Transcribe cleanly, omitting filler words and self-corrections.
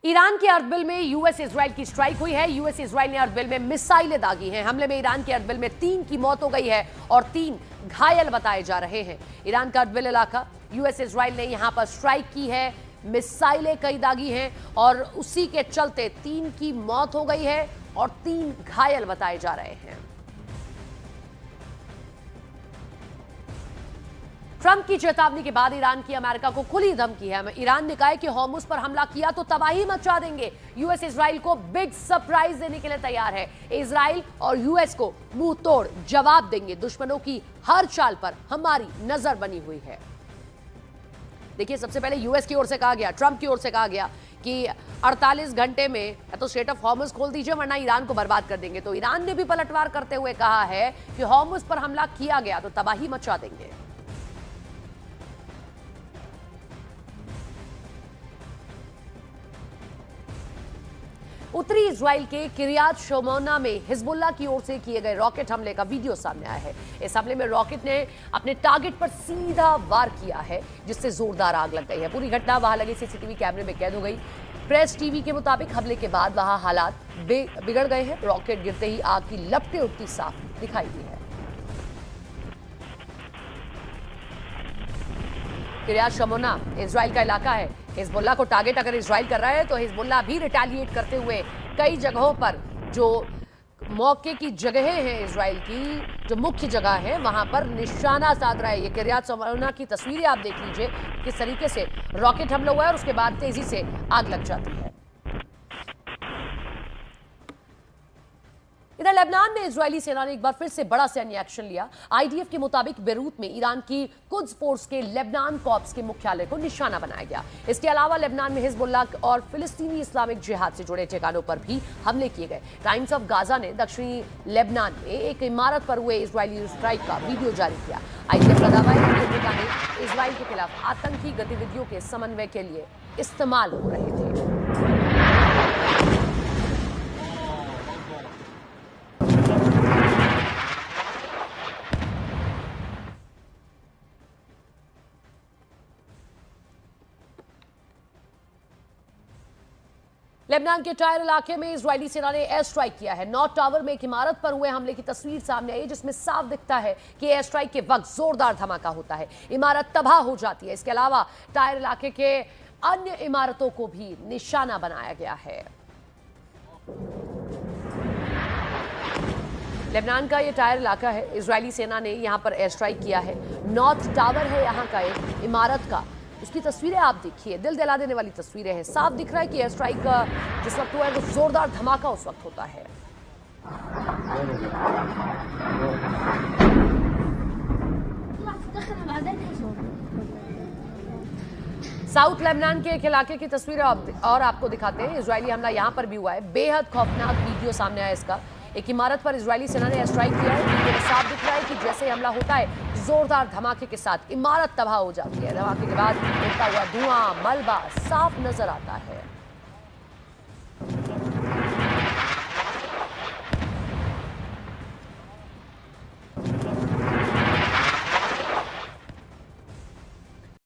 Iran के अर्दबिल में US Israel की स्ट्राइक हुई है। यूएस इजराइल ने अर्दबिल में मिसाइलें दागी हैं। हमले में ईरान के अर्दबिल में 3 की मौत हो गई है और 3 घायल बताए जा रहे हैं। ईरान का अर्दबिल इलाका, यूएस इजराइल ने यहां पर स्ट्राइक की है, मिसाइलें कई दागी हैं और उसी के चलते 3 की मौत हो गई है और 3 घायल बताए जा रहे हैं। ट्रंप की चेतावनी के बाद ईरान की अमेरिका को खुली धमकी है। ईरान ने कहा है कि होर्मुज पर हमला किया तो तबाही मचा देंगे। यूएस इजराइल को बिग सरप्राइज देने के लिए तैयार है। इजराइल और यूएस को मुंह तोड़ जवाब देंगे। दुश्मनों की हर चाल पर हमारी नजर बनी हुई है। देखिए, सबसे पहले यूएस की ओर से कहा गया, ट्रंप की ओर से कहा गया कि 48 घंटे में या तो स्ट्रेट ऑफ होर्मुज खोल दीजिए वरना ईरान को बर्बाद कर देंगे। तो ईरान ने भी पलटवार करते हुए कहा है कि होर्मुज पर हमला किया गया तो तबाही मचा देंगे। उत्तरी इजराइल के किरियात शमोना में हिजबुल्लाह की ओर से किए गए रॉकेट हमले का वीडियो सामने आया है। इस हमले में रॉकेट ने अपने टारगेट पर सीधा वार किया है, जिससे जोरदार आग लग गई है। पूरी घटना वहां लगे सीसीटीवी कैमरे में कैद हो गई। प्रेस टीवी के मुताबिक हमले के बाद वहां हालात बिगड़ गए हैं। रॉकेट गिरते ही आग की लपटें उठती साफ दिखाई दी है। किरियात शमोना इजराइल का इलाका है। हिजबुल्लाह को टारगेट अगर इजराइल कर रहा है तो हिजबुल्लाह भी रिटेलिएट करते हुए कई जगहों पर जो मौके की जगहें हैं इजराइल की, जो मुख्य जगह है, वहां पर निशाना साध रहा है। ये किरियात शमोना की तस्वीरें आप देख लीजिए किस तरीके से रॉकेट हमला हुआ है और उसके बाद तेजी से आग लग जाती है। इधर लेबनान में इजरायली सेना ने एक बार फिर से बड़ा सैन्य एक्शन लिया। आईडीएफ के मुताबिक बेरूत में ईरान की कुद्स फोर्स के लेबनान कॉर्प्स के मुख्यालय को निशाना बनाया गया। इसके अलावा लेबनान में हिजबुल्लाह और फिलिस्तीनी इस्लामिक जिहाद से जुड़े ठिकानों पर भी हमले किए गए। टाइम्स ऑफ गाजा ने दक्षिणी लेबनान में एक इमारत पर हुए इजरायली स्ट्राइक का वीडियो जारी किया। आईडीएफ का दावा है कि ये ठिकाने इजराइल के खिलाफ आतंकी गतिविधियों के समन्वय के लिए इस्तेमाल हो रहे थे। लेबनान के टायर इलाके में इजरायली सेना ने एयर स्ट्राइक किया है। नॉर्थ टावर में एक इमारत पर हुए हमले की तस्वीर सामने आई, जिसमें साफ दिखता है कि एयर स्ट्राइक के वक्त जोरदार धमाका होता है, इमारत तबाह हो जाती है। इसके अलावा टायर इलाके के अन्य इमारतों को भी निशाना बनाया गया है। लेबनान का यह टायर इलाका है। इजरायली सेना ने यहां पर एयर स्ट्राइक किया है। नॉर्थ टावर है यहां का एक इमारत का, उसकी तस्वीरें आप देखिए, दिल दिला देने वाली तस्वीरें हैं। साफ दिख रहा है कि एयर स्ट्राइक जिस वक्त हुआ है वो जोरदार धमाका उस वक्त होता है। साउथ लेबनान के एक इलाके की तस्वीरें और आपको दिखाते हैं। इजरायली हमला यहां पर भी हुआ है। बेहद खौफनाक वीडियो सामने आया इसका। एक इमारत पर इजरायली सेना ने एयर स्ट्राइक किया है। वीडियो में साफ दिख रहा है कि जैसे हमला होता है जोरदार धमाके के साथ इमारत तबाह हो जाती है। धमाके के बाद उड़ता हुआ धुआं, मलबा साफ नजर आता है।